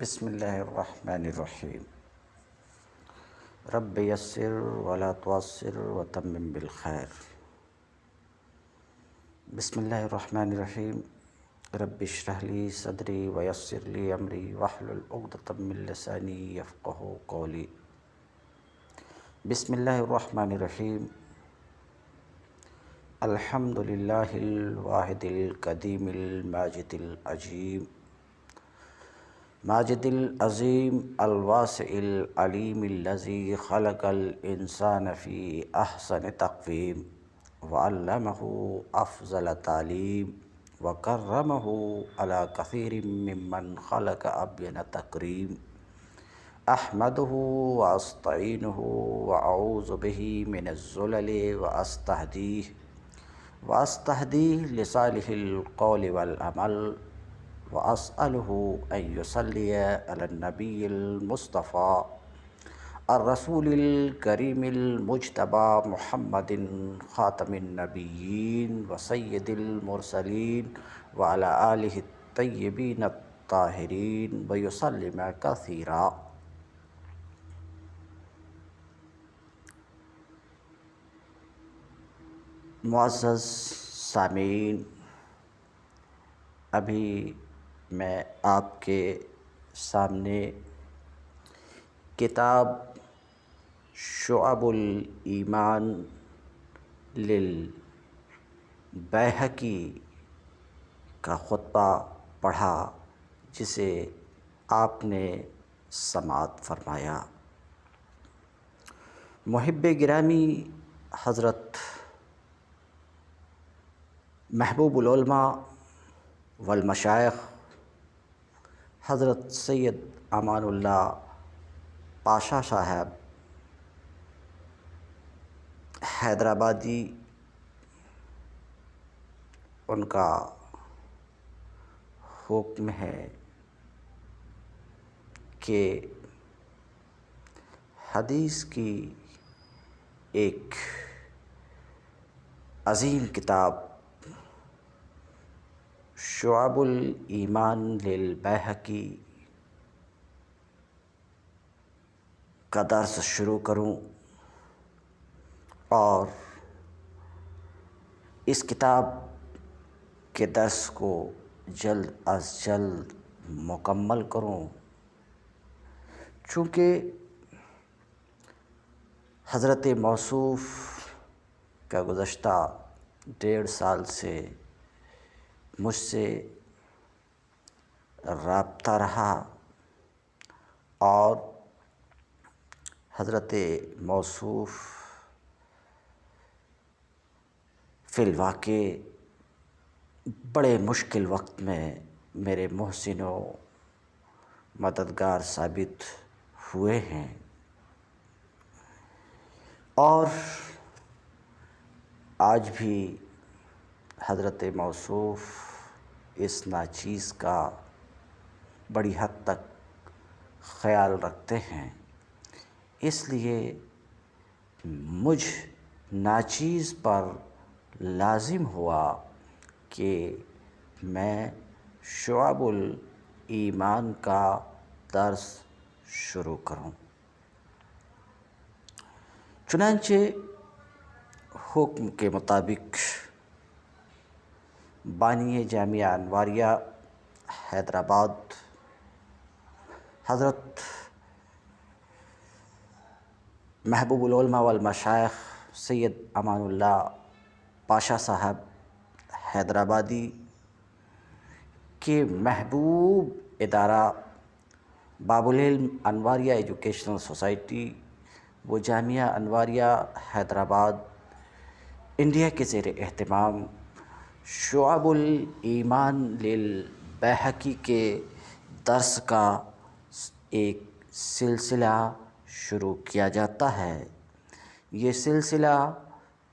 بسم اللہ الرحمن الرحیم۔ رب یسر ولا تعسر وتمم بالخیر۔ بسم اللہ الرحمن الرحیم۔ رب اشرح لی صدری ویسر لی امری واحلل عقدۃ من لسانی یفقہوا قولی۔ بسم اللہ الرحمن الرحیم۔ الحمد للہ الواحد القدیم الماجد العظیم ماجد العظیم الواسع العلیم الذی خلق الانسان فی احسن تقویم وعلمہ افضل تعلیم وکرمہ علی کثیر ممن خلق ابین تکریم۔ احمدہ واستعینہ واعوذ بہ من الزلل واستہدیہ لصالح القول والعمل واسألہ ان یصلی علی النبی المصطفیٰ الرسول الکریم المجتبی محمد خاتم النبیین وسید المرسلین وعلی آلہ الطیبین الطاہرین ویسلم کثیرا۔ معزز سامعین، ابھی میں آپ کے سامنے کتاب شعب الایمان للبیہقی کا خطبہ پڑھا، جسے آپ نے سماعت فرمایا۔ محب گرامی حضرت محبوب العلماء والمشائخ حضرت سید امان اللہ پاشا صاحب حیدرآبادی، ان کا حکم ہے کہ حدیث کی ایک عظیم کتاب شعب الایمان للبیہقی کا درس شروع کروں، اور اس کتاب کے درس کو جلد از جلد مکمل کروں، چونکہ حضرت موصوف کا گزشتہ 1.5 سال سے مجھ سے رابطہ رہا، اور حضرت موصوف فی الواقع بڑے مشکل وقت میں میرے محسن و مددگار ثابت ہوئے ہیں، اور آج بھی حضرت موصوف اس ناچیز کا بڑی حد تک خیال رکھتے ہیں۔ اس لیے مجھ ناچیز پر لازم ہوا کہ میں شعب الایمان کا درس شروع کروں۔ چنانچہ حکم کے مطابق بانی جامعہ انواریہ حیدرآباد حضرت محبوب العلماء والمشائخ سید امان اللہ پاشا صاحب حیدرآبادی کے محبوب ادارہ باب العلم انواریہ ایجوکیشنل سوسائٹی و جامعہ انواریہ حیدرآباد انڈیا کے زیر اہتمام شعب الایمان للبیہقی کے درس کا ایک سلسلہ شروع کیا جاتا ہے۔ یہ سلسلہ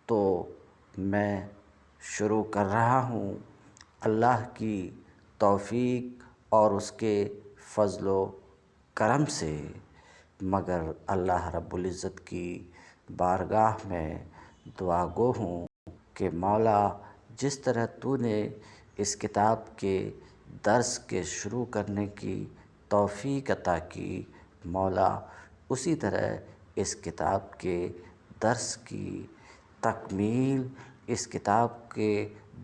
تو میں شروع کر رہا ہوں اللہ کی توفیق اور اس کے فضل و کرم سے، مگر اللہ رب العزت کی بارگاہ میں دعا گو ہوں کہ مولا، جس طرح تو نے اس کتاب کے درس کے شروع کرنے کی توفیق عطا کی مولا اسی طرح اس کتاب کے درس کی تکمیل، اس کتاب کے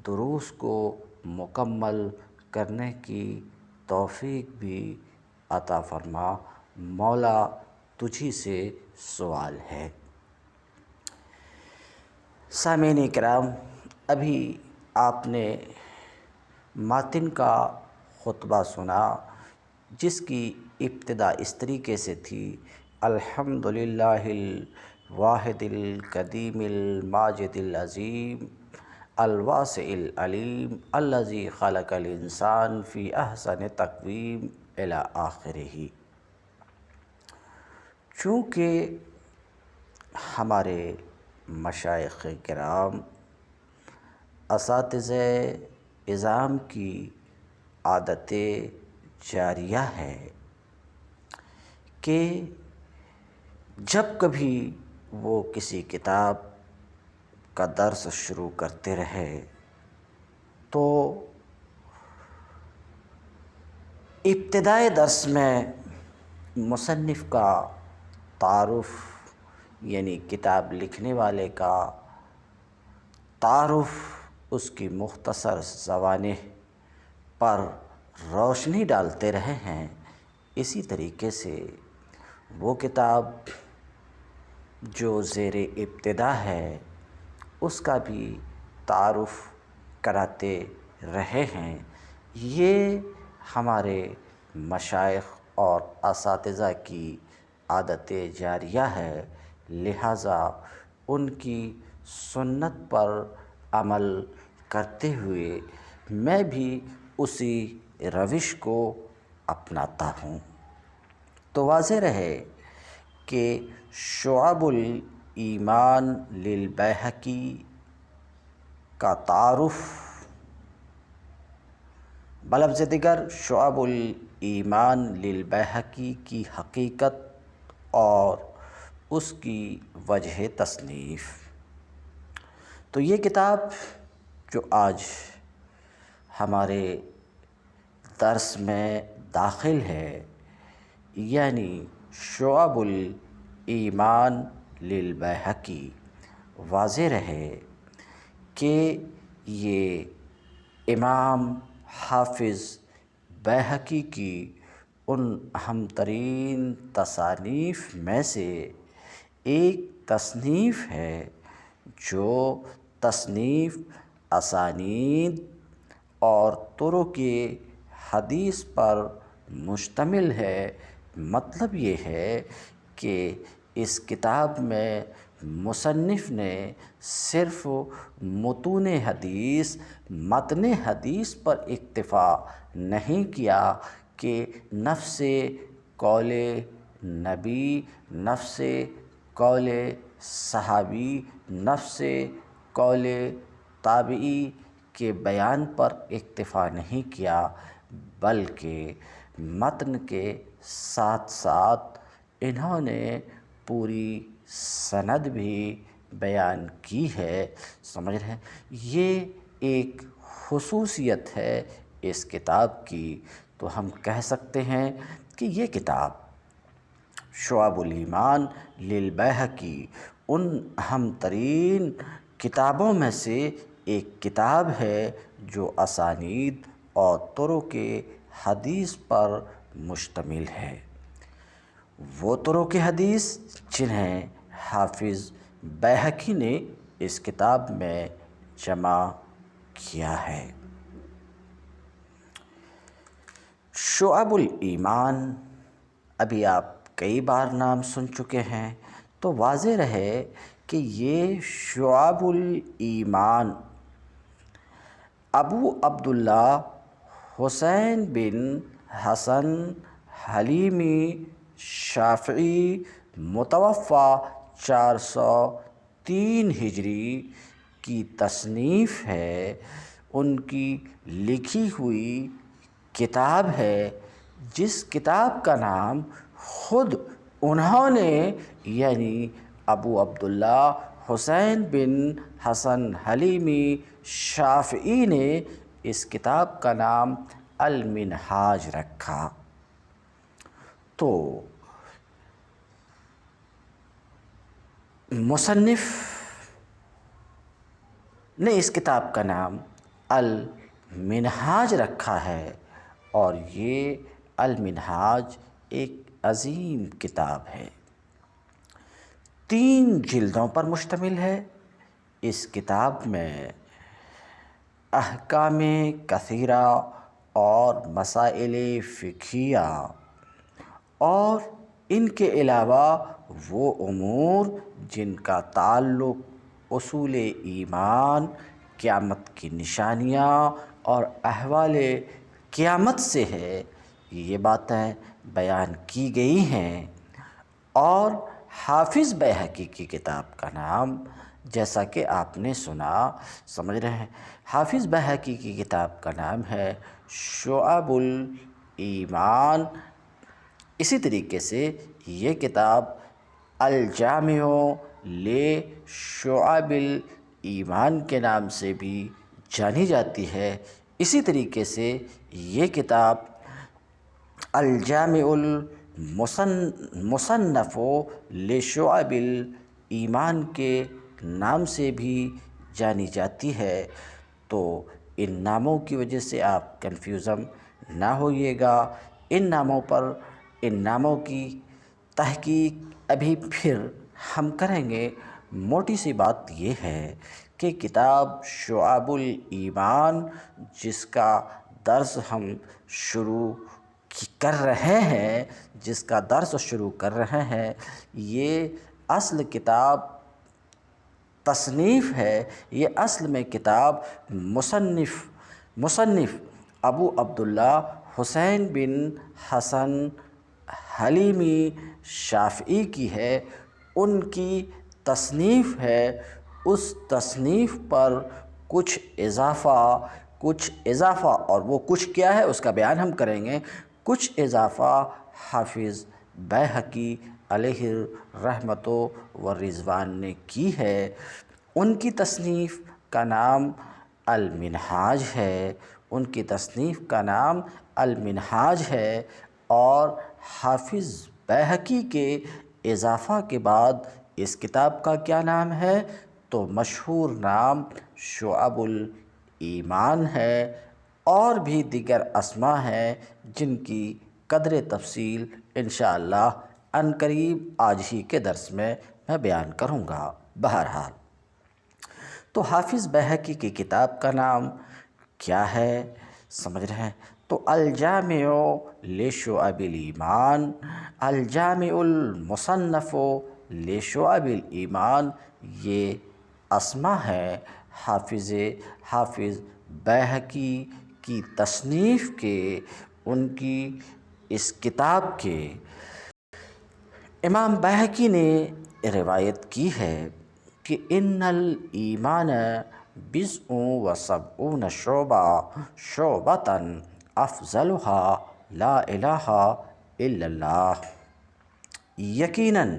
دروس کو مکمل کرنے کی توفیق بھی عطا فرما مولا، تجھی سے سوال ہے۔ سامعین کرام، ابھی آپ نے ماتن کا خطبہ سنا جس کی ابتدا اس طریقے سے تھی: الحمدللہ الواحد القدیم الماجد العظیم الواسع العلیم الذی خلق الانسان فی احسن تقویم الی آخرہ۔ چونکہ ہمارے مشائخ کرام اساتذہ اعظام کی عادت جاریہ ہے کہ جب کبھی وہ کسی کتاب کا درس شروع کرتے رہے تو ابتدائے درس میں مصنف کا تعارف، یعنی کتاب لکھنے والے کا تعارف، اس کی مختصر سوانح پر روشنی ڈالتے رہے ہیں، اسی طریقے سے وہ کتاب جو زیر ابتدا ہے اس کا بھی تعارف کراتے رہے ہیں۔ یہ ہمارے مشائخ اور اساتذہ کی عادت جاریہ ہے، لہٰذا ان کی سنت پر عمل کرتے ہوئے میں بھی اسی روش کو اپناتا ہوں۔ تو واضح رہے کہ شعب الایمان للبیہقی کا تعارف، بلفظ دیگر شعب الایمان للبیہقی کی حقیقت اور اس کی وجہ تصنیف۔ تو یہ کتاب جو آج ہمارے درس میں داخل ہے، یعنی شعب الایمان للبیہقی، واضح رہے کہ یہ امام حافظ بیہقی کی ان اہم ترین تصانیف میں سے ایک تصنیف ہے جو تصنیف اسانید اور طرق حدیث پر مشتمل ہے۔ مطلب یہ ہے کہ اس کتاب میں مصنف نے صرف متون حدیث، متن حدیث پر اکتفا نہیں کیا کہ نفس قول نبی، نفس قول صحابی، نفس قول تابعی کے بیان پر اکتفا نہیں کیا، بلکہ متن کے ساتھ ساتھ انہوں نے پوری سند بھی بیان کی ہے۔ سمجھ رہے ہیں؟ یہ ایک خصوصیت ہے اس کتاب کی۔ تو ہم کہہ سکتے ہیں کہ یہ کتاب شعب الایمان للبیہقی ان اہم ترین کتابوں میں سے ایک کتاب ہے جو اسانید اور طرق حدیث پر مشتمل ہے۔ وہ طرق حدیث جنہیں حافظ بیہقی نے اس کتاب میں جمع کیا ہے۔ شعب الایمان، ابھی آپ کئی بار نام سن چکے ہیں، تو واضح رہے کہ یہ شعب الایمان ابو عبداللہ حسین بن حسن حلیمی شافعی متوفی 403 ہجری کی تصنیف ہے، ان کی لکھی ہوئی کتاب ہے، جس کتاب کا نام خود انہوں نے، یعنی ابو عبداللہ حسین بن حسن حلیمی شافعی نے اس کتاب کا نام المنہاج رکھا۔ تو مصنف نے اس کتاب کا نام المنہاج رکھا ہے، اور یہ المنہاج ایک عظیم کتاب ہے، 3 جلدوں پر مشتمل ہے۔ اس کتاب میں احکام کثیرہ اور مسائل فقہیہ اور ان کے علاوہ وہ امور جن کا تعلق اصول ایمان، قیامت کی نشانیاں اور احوال قیامت سے ہے، یہ باتیں بیان کی گئی ہیں۔ اور حافظ بیہقی کی کتاب کا نام، جیسا کہ آپ نے سنا، سمجھ رہے ہیں، حافظ بیہقی کی کتاب کا نام ہے شعب الایمان۔ اسی طریقے سے یہ کتاب الجامع لشعب الایمان کے نام سے بھی جانی جاتی ہے۔ اسی طریقے سے یہ کتاب الجامع المصنف لشعب الایمان کے نام سے بھی جانی جاتی ہے۔ تو ان ناموں کی وجہ سے آپ کنفیوژن نہ ہوئیے گا۔ ان ناموں کی تحقیق ابھی پھر ہم کریں گے۔ موٹی سی بات یہ ہے کہ کتاب شعب الایمان، جس کا درس ہم شروع کر رہے ہیں، یہ اصل کتاب تصنیف ہے۔ یہ اصل میں کتاب مصنف ابو عبداللہ حسین بن حسن حلیمی شافعی کی ہے، ان کی تصنیف ہے۔ اس تصنیف پر کچھ اضافہ اور وہ کچھ کیا ہے اس کا بیان ہم کریں گے۔ کچھ اضافہ حافظ بیہقی علیہ الرحمۃ والرضوان نے کی ہے۔ ان کی تصنیف کا نام المنہاج ہے، اور حافظ بیہقی کے اضافہ کے بعد اس کتاب کا کیا نام ہے؟ تو مشہور نام شعب الایمان ہے، اور بھی دیگر اسماء ہیں جن کی قدر تفصیل انشاءاللہ عنقریب آج ہی کے درس میں بیان کروں گا۔ بہرحال تو حافظ بیہقی کی کتاب کا نام کیا ہے، سمجھ رہے ہیں؟ تو الجامع لشعب الایمان، الجامع المصنف لشعب الایمان، یہ اسماء ہے حافظ بیہقی کی تصنیف کے، ان کی اس کتاب کے۔ امام بیہقی نے روایت کی ہے کہ ان الایمان بضع و سبعون شعبۃ افضلها لا الہ الا اللہ۔ یقیناً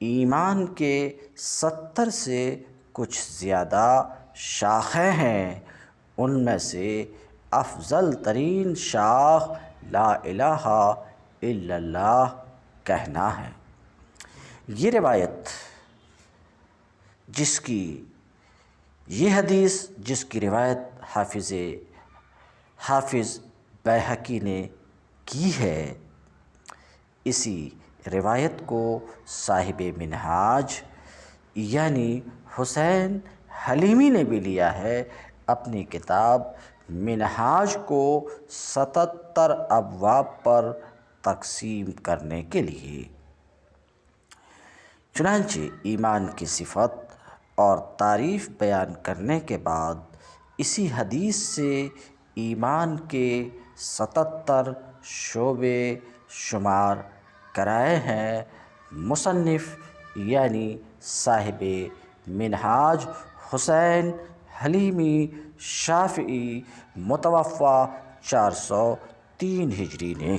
ایمان کے 70 سے کچھ زیادہ شاخیں ہیں، ان میں سے افضل ترین شاخ لا الہ الا اللہ کہنا ہے۔ یہ روایت یہ حدیث جس کی روایت حافظ بیہقی نے کی ہے، اسی روایت کو صاحب منہاج یعنی حسین حلیمی نے بھی لیا ہے اپنی کتاب منہاج کو 77 ابواب پر تقسیم کرنے کے لیے۔ چنانچہ ایمان کی صفت اور تعریف بیان کرنے کے بعد اسی حدیث سے ایمان کے 77 شعبے شمار کرائے ہیں۔ مصنف یعنی صاحب منہاج حسین حلیمی شافعی، متوفی 403 ہجری نے۔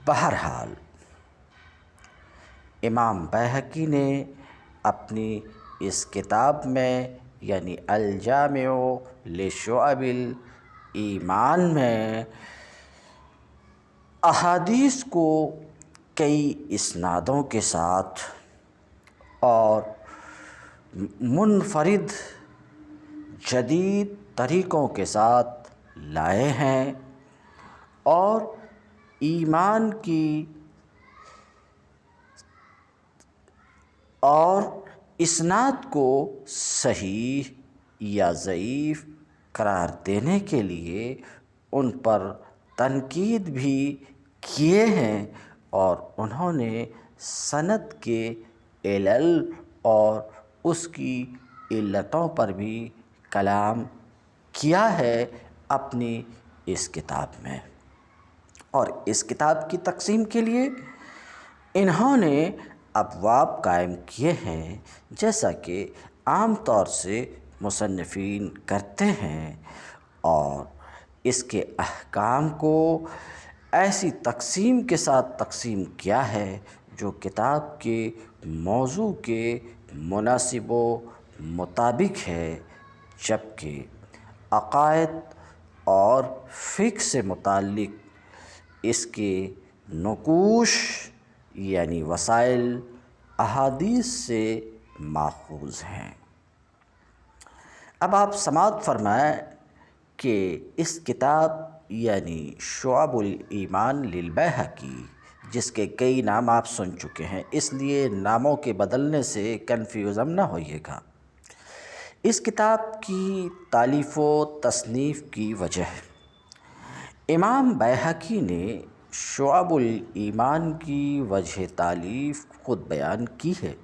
بہرحال امام بیہقی نے اپنی اس کتاب میں یعنی الجامع لشعب الایمان میں احادیث کو کئی اسنادوں کے ساتھ اور منفرد جدید طریقوں کے ساتھ لائے ہیں اور ایمان کی اور اسناد کو صحیح یا ضعیف قرار دینے کے لیے ان پر تنقید بھی کیے ہیں اور انہوں نے سند کے علل اور اس کی علتوں پر بھی کلام کیا ہے اپنی اس کتاب میں۔ اور اس کتاب کی تقسیم کے لیے انہوں نے ابواب قائم کیے ہیں جیسا کہ عام طور سے مصنفین کرتے ہیں، اور اس کے احکام کو ایسی تقسیم کے ساتھ تقسیم کیا ہے جو کتاب کے موضوع کے مناسب و مطابق ہے، جبکہ عقائد اور فقہ سے متعلق اس کے نقوش یعنی وسائل احادیث سے ماخوذ ہیں۔ اب آپ سماعت فرمائیں کہ اس کتاب یعنی شعب الایمان للبیہقی، جس کے کئی نام آپ سن چکے ہیں، اس لیے ناموں کے بدلنے سے کنفیوژن نہ ہوئیے گا۔ اس کتاب کی تالیف و تصنیف کی وجہ امام بیہقی نے شعب الایمان کی وجہ تالیف خود بیان کی ہے،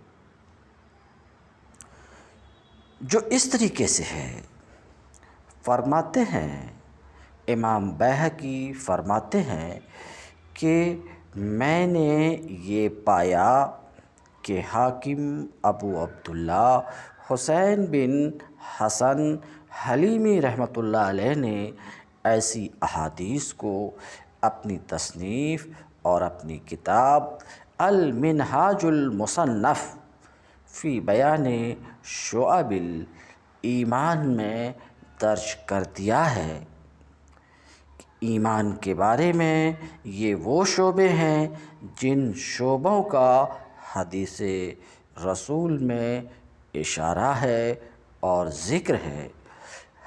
جو اس طریقے سے ہے۔ فرماتے ہیں امام بیہقی فرماتے ہیں کہ میں نے یہ پایا کہ حاکم ابو عبداللہ حسین بن حسن حلیمی رحمۃ اللہ علیہ نے ایسی احادیث کو اپنی تصنیف اور اپنی کتاب المنہاج المصنف فی بیان شعب الایمان میں درج کر دیا ہے۔ ایمان کے بارے میں یہ وہ شعبے ہیں جن شعبوں کا حدیث رسول میں اشارہ ہے اور ذکر ہے۔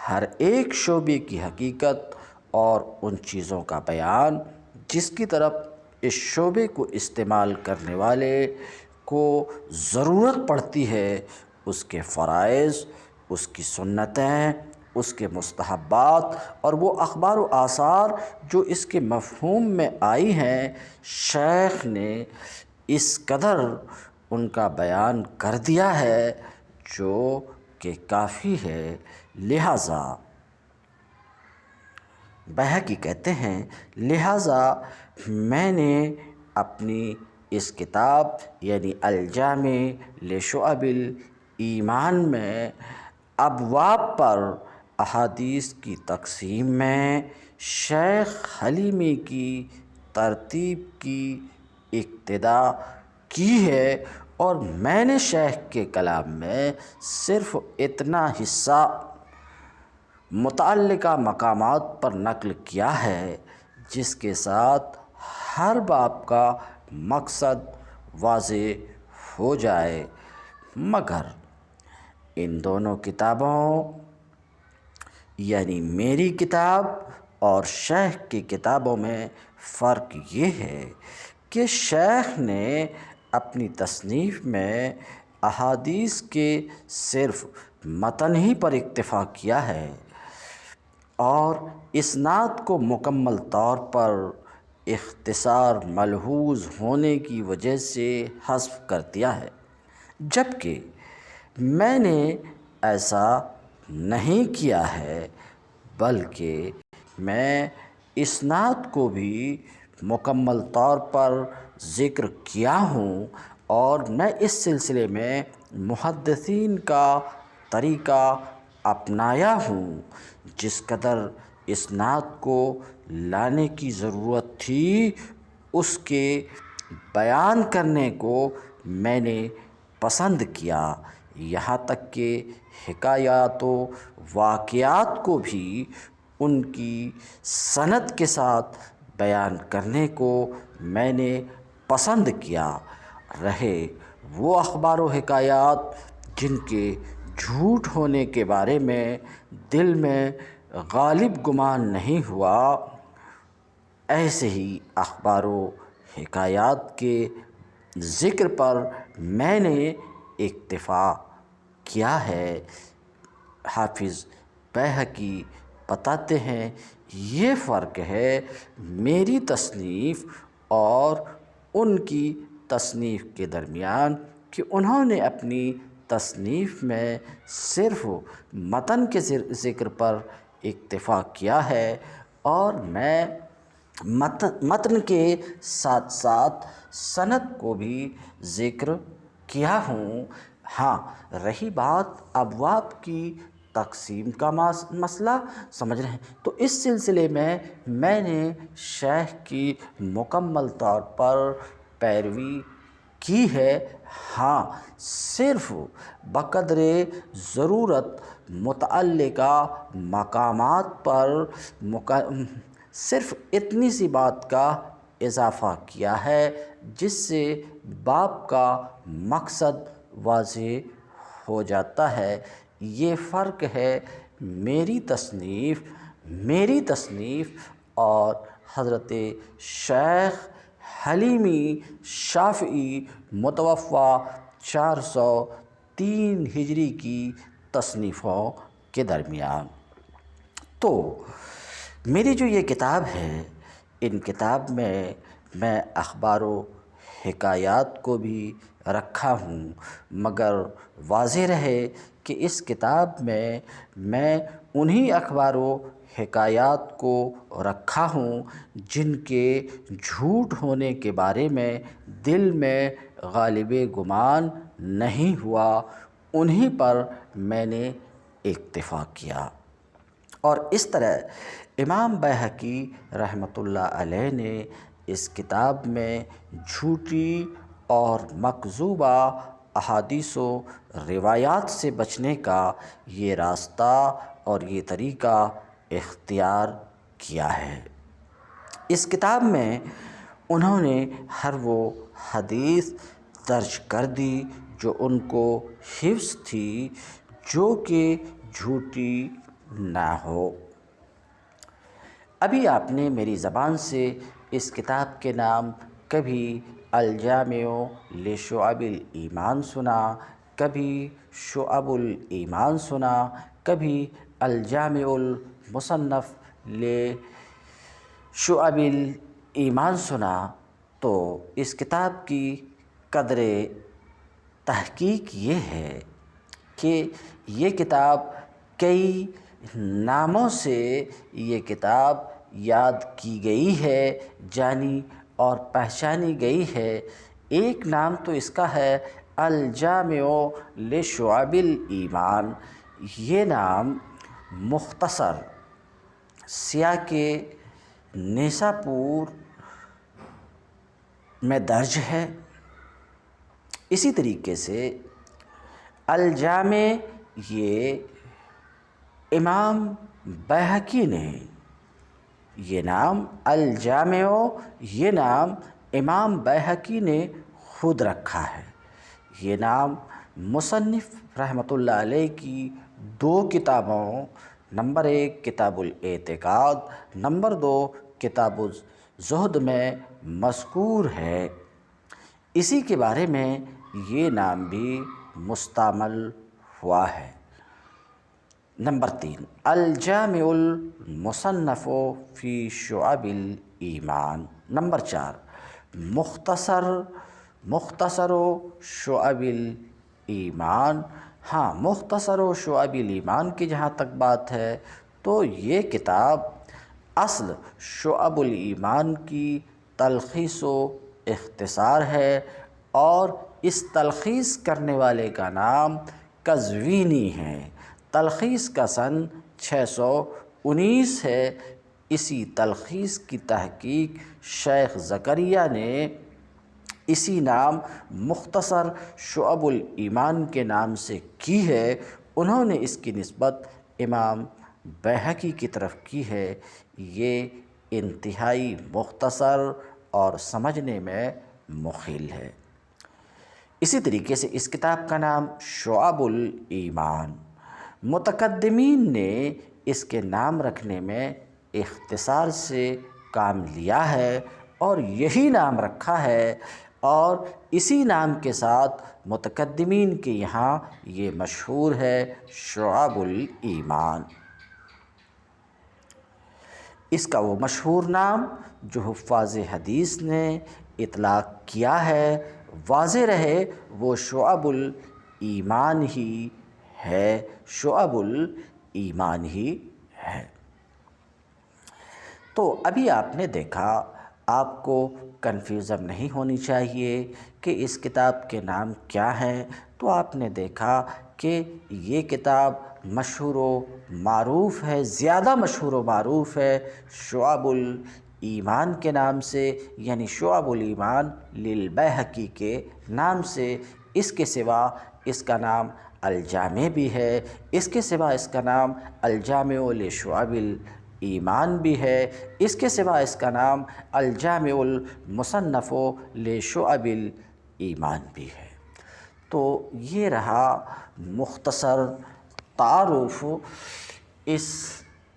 ہر ایک شعبے کی حقیقت اور ان چیزوں کا بیان جس کی طرف اس شعبے کو استعمال کرنے والے کو ضرورت پڑتی ہے، اس کے فرائض، اس کی سنتیں، اس کے مستحبات اور وہ اخبار و آثار جو اس کے مفہوم میں آئی ہیں، شیخ نے اس قدر ان کا بیان کر دیا ہے جو کہ کافی ہے۔ لہٰذا بیہقی کہتے ہیں، لہٰذا میں نے اپنی اس کتاب یعنی الجامع لشعب الایمان میں ابواب پر احادیث کی تقسیم میں شیخ حلیمی کی ترتیب کی اقتدا کی ہے، اور میں نے شیخ کے کلام میں صرف اتنا حصہ متعلقہ مقامات پر نقل کیا ہے جس کے ساتھ ہر باب کا مقصد واضح ہو جائے، مگر ان دونوں کتابوں یعنی میری کتاب اور شیخ کی کتابوں میں فرق یہ ہے کہ شیخ نے اپنی تصنیف میں احادیث کے صرف متن ہی پر اکتفا کیا ہے اور اسناد کو مکمل طور پر اختصار ملحوظ ہونے کی وجہ سے حذف کر دیا ہے، جبکہ میں نے ایسا نہیں کیا ہے، بلکہ میں اسناد کو بھی مکمل طور پر ذکر کیا ہوں، اور میں اس سلسلے میں محدثین کا طریقہ اپنایا ہوں۔ جس قدر اسناد کو لانے کی ضرورت تھی اس کے بیان کرنے کو میں نے پسند کیا، یہاں تک کہ حکایات و واقعات کو بھی ان کی سند کے ساتھ بیان کرنے کو میں نے پسند کیا، رہے وہ اخبار و حکایات جن کے جھوٹ ہونے کے بارے میں دل میں غالب گمان نہیں ہوا، ایسے ہی اخبار و حکایات کے ذکر پر میں نے اکتفا کیا ہے۔ حافظ بیہقی بتاتے ہیں یہ فرق ہے میری تصنیف اور ان کی تصنیف کے درمیان کہ انہوں نے اپنی تصنیف میں صرف متن کے ذکر پر اکتفا کیا ہے، اور میں متن کے ساتھ ساتھ سند کو بھی ذکر کیا ہوں۔ ہاں، رہی بات ابواب کی تقسیم کا مسئلہ، سمجھ رہے ہیں، تو اس سلسلے میں نے شیخ کی مکمل طور پر پیروی کی ہے۔ ہاں، صرف بقدر ضرورت متعلقہ مقامات پر صرف اتنی سی بات کا اضافہ کیا ہے جس سے باب کا مقصد واضح ہو جاتا ہے۔ یہ فرق ہے میری تصنیف اور حضرت شیخ حلیمی شافعی متوفی 403 ہجری کی تصنیفوں کے درمیان۔ تو میری جو یہ کتاب ہے، ان کتاب میں اخبار و حکایات کو بھی رکھا ہوں، مگر واضح رہے کہ اس کتاب میں انہی اخبار و حکایات کو رکھا ہوں جن کے جھوٹ ہونے کے بارے میں دل میں غالب گمان نہیں ہوا، انہی پر میں نے اکتفا کیا۔ اور اس طرح امام بیہقی رحمۃ اللہ علیہ نے اس کتاب میں جھوٹی اور مکذوبہ احادیث و روایات سے بچنے کا یہ راستہ اور یہ طریقہ اختیار کیا ہے۔ اس کتاب میں انہوں نے ہر وہ حدیث درج کر دی جو ان کو حفظ تھی، جو کہ جھوٹی نہ ہو۔ ابھی آپ نے میری زبان سے اس کتاب کے نام کبھی الجامع لشعب الایمان سنا، کبھی شعب الایمان سنا، کبھی الجامع المصنف لشعب الایمان سنا۔ تو اس کتاب کی قدر تحقیق یہ ہے کہ یہ کتاب کئی ناموں سے یہ کتاب یاد کی گئی ہے، جانی اور پہچانی گئی ہے۔ ایک نام تو اس کا ہے الجامع لشعب الایمان۔ یہ نام مختصر سیاق نیساپور میں درج ہے۔ اسی طریقے سے الجامع یہ امام بیہقی نے یہ نام الجامع یہ نام امام بیہقی نے خود رکھا ہے۔ یہ نام مصنف رحمۃ اللہ علیہ کی دو کتابوں، نمبر 1 کتاب الاعتقاد، نمبر 2 کتاب الزہد میں مذکور ہے۔ اسی کے بارے میں یہ نام بھی مستعمل ہوا ہے۔ نمبر 3 الجامع المصنف فی شعب الایمان۔ نمبر 4 مختصر شعب الایمان۔ ہاں، مختصر شعب الایمان کی جہاں تک بات ہے تو یہ کتاب اصل شعب الایمان کی تلخیص و اختصار ہے، اور اس تلخیص کرنے والے کا نام قزوینی ہے۔ تلخیص کا سن 619 ہے۔ اسی تلخیص کی تحقیق شیخ زکریا نے اسی نام مختصر شعب الایمان کے نام سے کی ہے۔ انہوں نے اس کی نسبت امام بیہقی کی طرف کی ہے۔ یہ انتہائی مختصر اور سمجھنے میں مخل ہے۔ اسی طریقے سے اس کتاب کا نام شعب الایمان، متقدمین نے اس کے نام رکھنے میں اختصار سے کام لیا ہے اور یہی نام رکھا ہے، اور اسی نام کے ساتھ متقدمین کے یہاں یہ مشہور ہے شعب الایمان۔ اس کا وہ مشہور نام جو حفاظ حدیث نے اطلاق کیا ہے، واضح رہے وہ شعب الایمان ہی ہے، شعب الایمان ہی ہے۔ تو ابھی آپ نے دیکھا، آپ کو کنفیوژن نہیں ہونی چاہیے کہ اس کتاب کے نام کیا ہیں۔ تو آپ نے دیکھا کہ یہ کتاب مشہور و معروف ہے، زیادہ مشہور و معروف ہے شعب الایمان کے نام سے، یعنی شعب الایمان للبیہقی کے نام سے۔ اس کے سوا اس کا نام الجامع بھی ہے، اس کے سوا اس کا نام الجامع لشعب الایمان بھی ہے، اس کے سوا اس کا نام الجامع المصنف لشعب الایمان بھی ہے۔ تو یہ رہا مختصر تعارف اس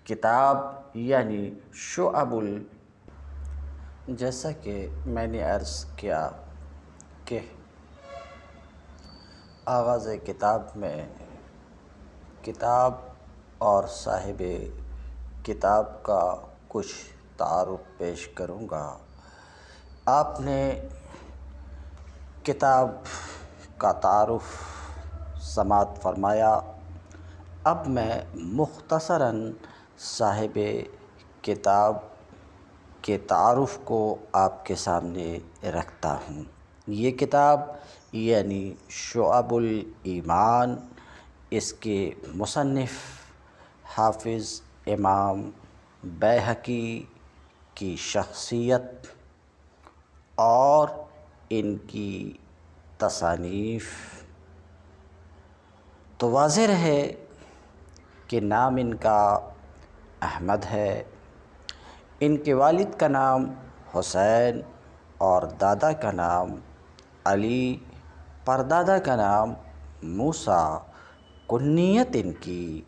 کتاب یعنی شعب جیسا کہ میں نے عرض کیا کہ آغاز کتاب میں کتاب اور صاحب کتاب کا کچھ تعارف پیش کروں گا۔ آپ نے کتاب کا تعارف سماعت فرمایا، اب میں مختصراً صاحب کتاب کے تعارف کو آپ کے سامنے رکھتا ہوں۔ یہ کتاب یعنی شعب الایمان، اس کے مصنف حافظ امام بیہقی کی شخصیت اور ان کی تصانیف، تو واضح رہے کہ نام ان کا احمد ہے، ان کے والد کا نام حسین اور دادا کا نام علی، پردادا کا نام موسیٰ، کنیت ان کی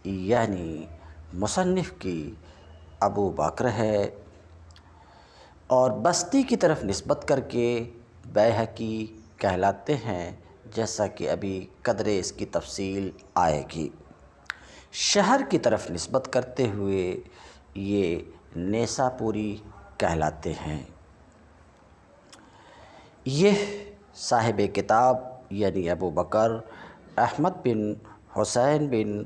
یعنی مصنف کی ابو بکر ہے، اور بستی کی طرف نسبت کر کے بیہقی کہلاتے ہیں، جیسا کہ ابھی قدرے اس کی تفصیل آئے گی۔ شہر کی طرف نسبت کرتے ہوئے یہ نیساپوری کہلاتے ہیں۔ یہ صاحب کتاب یعنی ابو بکر احمد بن حسین بن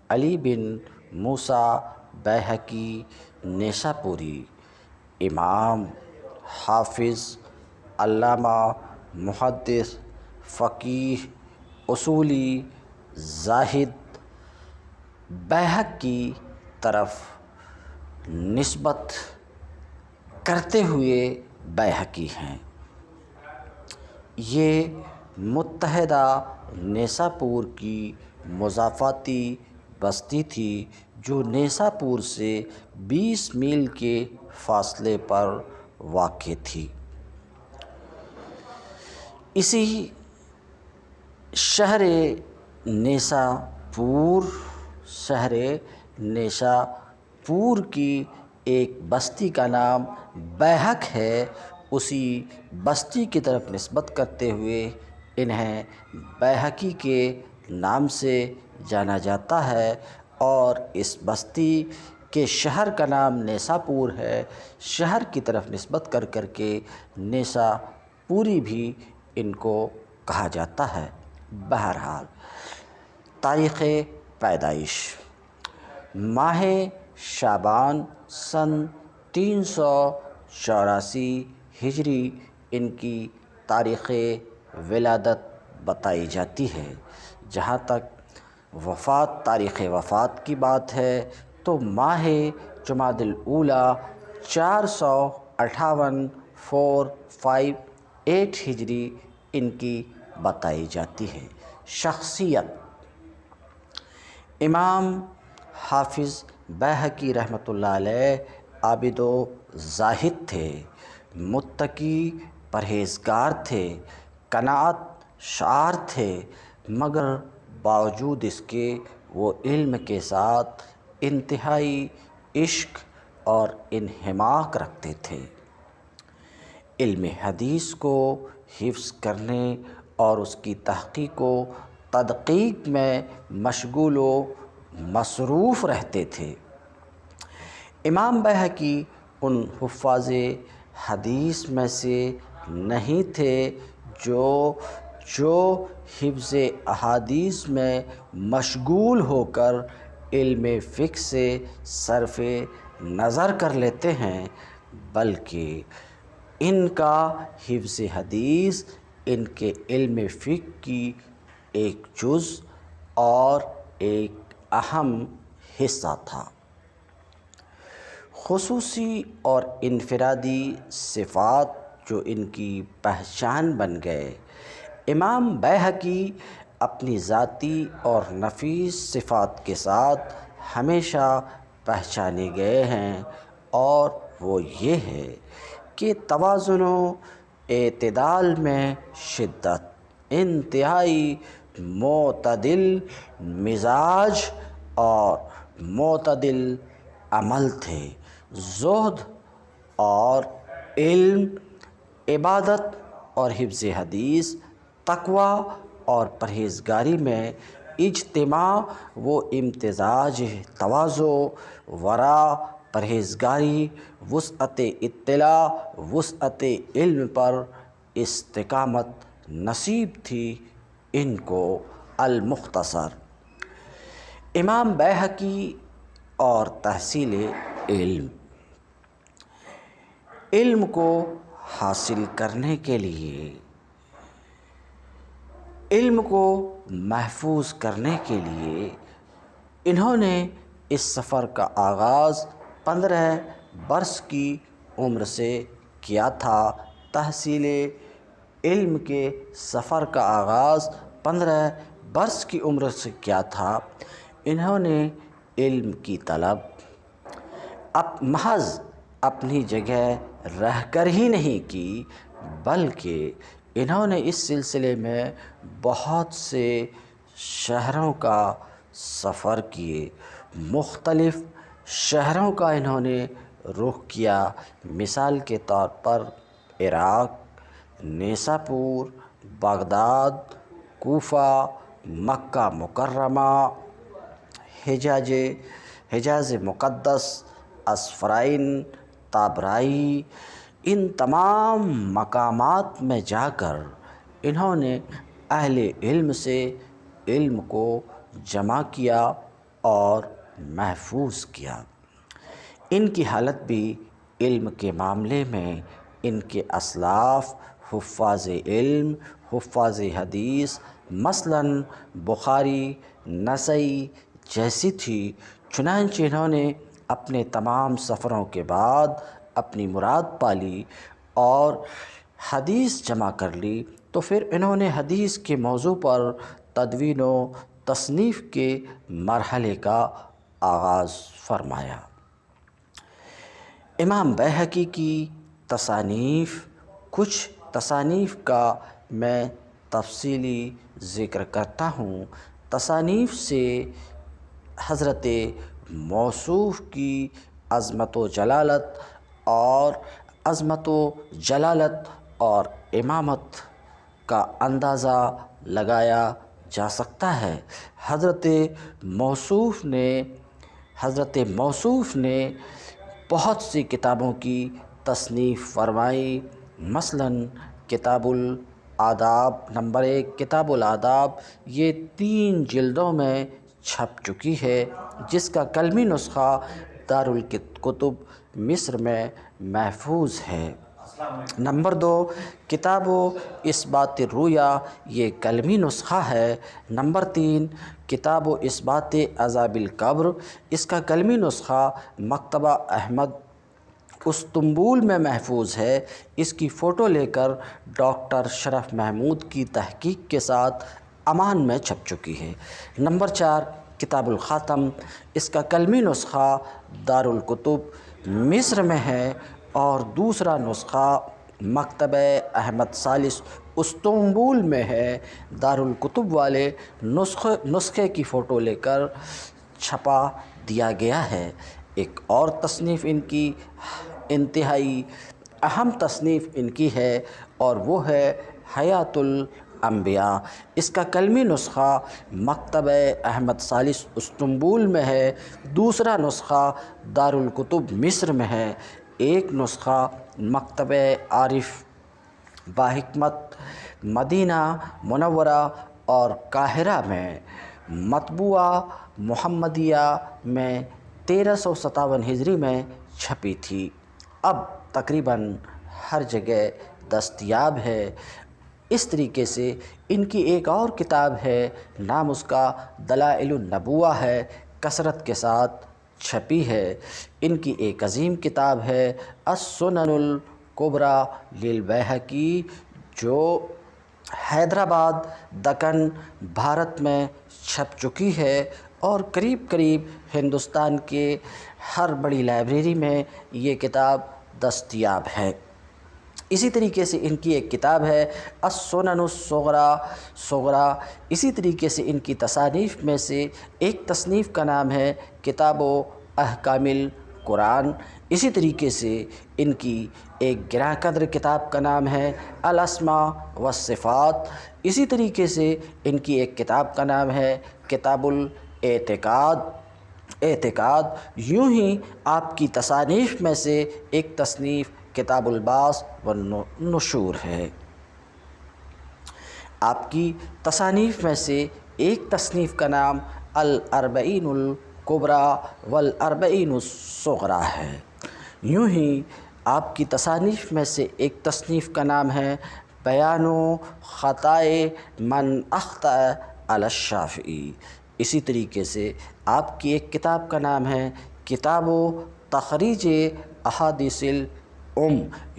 علی بن موسیٰ بیہقی نیساپوری، امام، حافظ، علامہ، محدث، فقیہ، اصولی، زاہد، بیہق کی طرف نسبت کرتے ہوئے بیہقی ہیں۔ یہ متحدہ نیساپور کی مضافاتی بستی تھی جو نیساپور سے 20 میل کے فاصلے پر واقع تھی۔ اسی شہر نیساپور کی ایک بستی کا نام بیہق ہے، اسی بستی کی طرف نسبت کرتے ہوئے انہیں بیہقی کے نام سے جانا جاتا ہے، اور اس بستی کے شہر کا نام نیساپور ہے۔ شہر کی طرف نسبت کر کر کے نیساپوری بھی ان کو کہا جاتا ہے۔ بہرحال تاریخ پیدائش ماہ شعبان سن 384 ہجری ان کی تاریخ ولادت بتائی جاتی ہے۔ جہاں تک تاریخ وفات کی بات ہے تو ماہ جمادی الاولیٰ 458 458 ہجری ان کی بتائی جاتی ہے۔ شخصیت امام حافظ بیہقی رحمۃ اللہ علیہ عابد و زاہد تھے، متقی پرہیزگار تھے، قناعت شعار تھے، مگر باوجود اس کے وہ علم کے ساتھ انتہائی عشق اور انہماک رکھتے تھے۔ علم حدیث کو حفظ کرنے اور اس کی تحقیق و تدقیق میں مشغول و مصروف رہتے تھے۔ امام بیہقی ان حفاظ حدیث میں سے نہیں تھے جو حفظ احادیث میں مشغول ہو کر علم فقہ سے صرف نظر کر لیتے ہیں، بلکہ ان کا حفظ حدیث ان کے علم فقہ کی ایک جز اور ایک اہم حصہ تھا۔ خصوصی اور انفرادی صفات جو ان کی پہچان بن گئے۔ امام بیہقی اپنی ذاتی اور نفیس صفات کے ساتھ ہمیشہ پہچانے گئے ہیں، اور وہ یہ ہے کہ توازن و اعتدال میں شدت، انتہائی معتدل مزاج اور معتدل عمل تھے۔ زہد اور علم، عبادت اور حفظ حدیث، تقویٰ اور پرہیزگاری میں اجتماع و امتزاج، تواضع، ورع، پرہیزگاری، وسعت اطلاع، وسعت علم پر استقامت نصیب تھی ان کو۔ المختصر، امام بیہقی اور تحصیل علم۔ علم کو حاصل کرنے کے لیے، علم کو محفوظ کرنے کے لیے انہوں نے اس سفر کا آغاز 15 برس کی عمر سے کیا تھا۔ تحصیل علم کے سفر کا آغاز 15 برس کی عمر سے کیا تھا۔ انہوں نے علم کی طلب محض اپنی جگہ رہ کر ہی نہیں کی، بلکہ انہوں نے اس سلسلے میں بہت سے شہروں کا سفر کیے، مختلف شہروں کا انہوں نے رخ کیا۔ مثال کے طور پر عراق، نیساپور، بغداد، کوفہ، مکہ مکرمہ، حجاز مقدس، اسفرائن، طابرائی، ان تمام مقامات میں جا کر انہوں نے اہل علم سے علم کو جمع کیا اور محفوظ کیا۔ ان کی حالت بھی علم کے معاملے میں ان کے اسلاف حفاظ علم، حفاظ حدیث، مثلاً بخاری، نسائی جیسی تھی۔ چنانچہ انہوں نے اپنے تمام سفروں کے بعد اپنی مراد پالی اور حدیث جمع کر لی، تو پھر انہوں نے حدیث کے موضوع پر تدوین و تصنیف کے مرحلے کا آغاز فرمایا۔ امام بیہقی کی تصانیف، کچھ تصانیف کا میں تفصیلی ذکر کرتا ہوں۔ تصانیف سے حضرت موصوف کی عظمت و جلالت اور امامت کا اندازہ لگایا جا سکتا ہے۔ حضرت موصوف نے بہت سی کتابوں کی تصنیف فرمائی، مثلاً کتاب الآداب نمبر 1، کتاب الآداب، یہ 3 جلدوں میں چھپ چکی ہے، جس کا قلمی نسخہ دارالکتب مصر میں محفوظ ہے۔ نمبر 2، کتاب اثبات الرؤیا، یہ قلمی نسخہ ہے۔ نمبر 3، کتاب اثبات عذاب القبر، اس کا قلمی نسخہ مکتبہ احمد استنبول میں محفوظ ہے۔ اس کی فوٹو لے کر ڈاکٹر شرف محمود کی تحقیق کے ساتھ عمان میں چھپ چکی ہے۔ نمبر 4، کتاب الخاتم، اس کا قلمی نسخہ دارالکتب مصر میں ہے، اور دوسرا نسخہ مکتبہ احمد ثالث استنبول میں ہے۔ دارالکتب والے نسخے کی فوٹو لے کر چھپا دیا گیا ہے۔ ایک اور تصنیف ان کی، انتہائی اہم تصنیف ان کی ہے، اور وہ ہے حیات الانبیاء۔ اس کا کلمی نسخہ مکتبہ احمد ثالث استنبول میں ہے، دوسرا نسخہ دارالکتب مصر میں ہے، ایک نسخہ مکتبہ عارف باحکمت مدینہ منورہ اور قاہرہ میں مطبوعہ محمدیہ میں 1357 ہجری میں چھپی تھی۔ اب تقریباً ہر جگہ دستیاب ہے۔ اس طریقے سے ان کی ایک اور کتاب ہے، نام اس کا دلائل النبوہ ہے، کثرت کے ساتھ چھپی ہے۔ ان کی ایک عظیم کتاب ہے السنن الکبریٰ للبیہقی، جو حیدرآباد دکن بھارت میں چھپ چکی ہے، اور قریب قریب ہندوستان کے ہر بڑی لائبریری میں یہ کتاب دستیاب ہے۔ اسی طریقے سے ان کی ایک کتاب ہے السنن الصغریٰ۔ اسی طریقے سے ان کی تصانیف میں سے ایک تصنیف کا نام ہے کتاب و احکام القرآن۔ اسی طریقے سے ان کی ایک گراں قدر کتاب کا نام ہے الاسماء والصفات۔ اسی طریقے سے ان کی ایک کتاب کا نام ہے کتاب اعتقاد۔ یوں ہی آپ کی تصانیف میں سے ایک تصنیف کتاب البعث والنشور ہے۔ آپ کی تصانیف میں سے ایک تصنیف کا نام الاربعین الکبریٰ والاربعین الصغریٰ ہے۔ یوں ہی آپ کی تصانیف میں سے ایک تصنیف کا نام ہے بیان خطائے من اخطأ علی الشافعی۔ اسی طریقے سے آپ کی ایک کتاب کا نام ہے کتاب و تخریج احادیث الام۔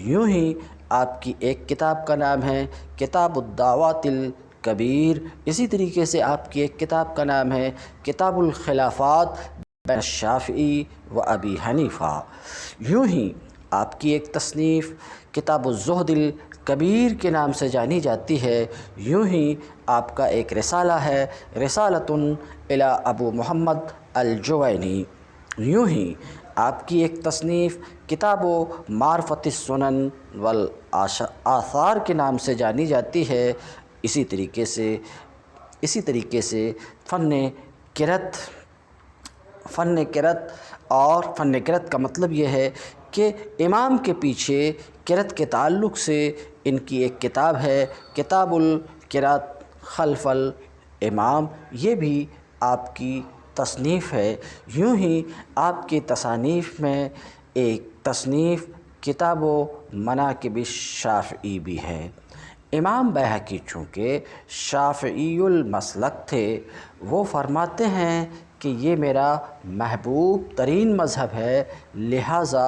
یوں ہی آپ کی ایک کتاب کا نام ہے کتاب الدعوات الکبیر۔ اسی طریقے سے آپ کی ایک کتاب کا نام ہے کتاب الخلافات بین الشافعی و ابی حنیفہ۔ یوں ہی آپ کی ایک تصنیف کتاب الزہد الکبیر کے نام سے جانی جاتی ہے۔ یوں ہی آپ کا ایک رسالہ ہے رسالۃ الی ابو محمد الجوینی۔ یوں ہی آپ کی ایک تصنیف کتاب و معرفت السنن والآثار کے نام سے جانی جاتی ہے۔ اسی طریقے سے فن قرأت کا مطلب یہ ہے کہ امام کے پیچھے قرأت کے تعلق سے ان کی ایک کتاب ہے کتاب القرأۃ خلف الامام، یہ بھی آپ کی تصنیف ہے۔ یوں ہی آپ کی تصانیف میں ایک تصنیف کتاب و مناقب الشافعی بھی ہے۔ امام بیہقی چونکہ شافعی المسلک تھے، وہ فرماتے ہیں کہ یہ میرا محبوب ترین مذہب ہے، لہٰذا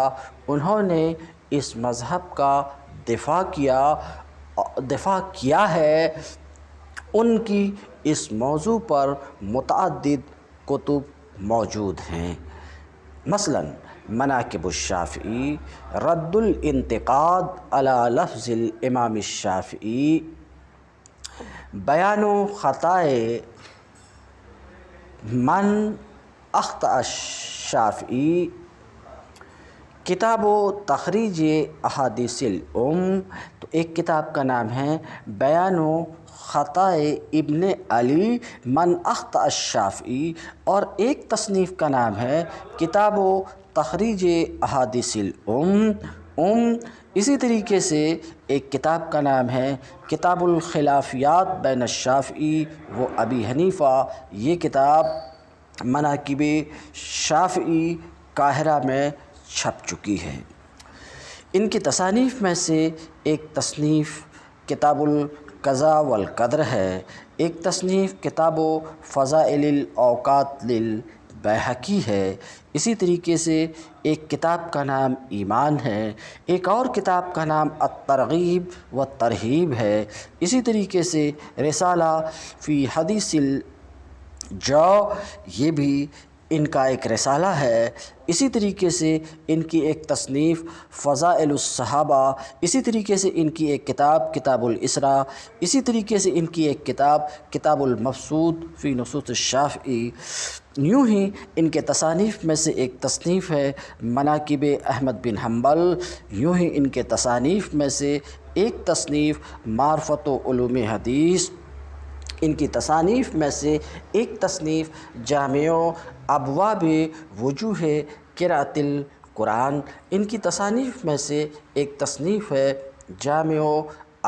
انہوں نے اس مذہب کا دفاع کیا ہے۔ ان کی اس موضوع پر متعدد کتب موجود ہیں، مثلاً مناقب الشافعی، رد الانتقاد علی لفظ الامام الشافعی، بیان خطائے من اخطأ الشافعی، کتاب و تخریج احادیث الام۔ تو ایک کتاب کا نام ہے بیان خطائے ابن علی من اخطأ الشافعی، اور ایک تصنیف کا نام ہے کتاب و تخریج احادیث الام۔ اسی طریقے سے ایک کتاب کا نام ہے کتاب الخلافیات بین الشافعی و ابی حنیفہ، یہ کتاب مناقب شافعی قاہرہ میں چھپ چکی ہے۔ ان کی تصانیف میں سے ایک تصنیف کتاب القضاء والقدر ہے، ایک تصنیف کتاب و فضائل الاوقات للبیہقی ہے۔ اسی طریقے سے ایک کتاب کا نام ایمان ہے، ایک اور کتاب کا نام الترغیب والترہیب ہے۔ اسی طریقے سے رسالہ فی حدیث الجوع، یہ بھی ان کا ایک رسالہ ہے، اسی طریقے سے ان کی ایک تصنیف فضائل الصحابہ، اسی طریقے سے ان کی ایک کتاب کتاب الاسراء، اسی طریقے سے ان کی ایک کتاب کتاب المبسوط فی نصوص الشافعی، یوں ہی ان کے تصانیف میں سے ایک تصنیف ہے مناقب احمد بن حنبل، یوں ہی ان کے تصانیف میں سے ایک تصنیف معرفت و علوم حدیث، ان کی تصانیف میں سے ایک تصنیف جامع ابواب وجوہ قراءۃ القرآن، ان کی تصانیف میں سے ایک تصنیف ہے جامع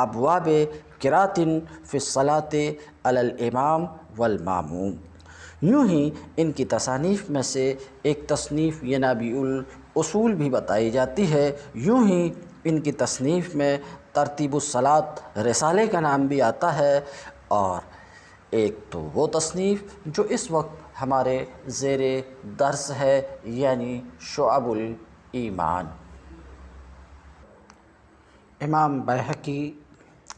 ابواب قراءۃ فی الصلاۃ علی الامام والماموم، یوں ہی ان کی تصانیف میں سے ایک تصنیف ینابیع الاصول بھی بتائی جاتی ہے، یوں ہی ان کی تصنیف میں ترتیب الصلاۃ رسالے کا نام بھی آتا ہے، اور ایک تو وہ تصنیف جو اس وقت ہمارے زیر درس ہے، یعنی شعب الایمان۔ امام بیہقی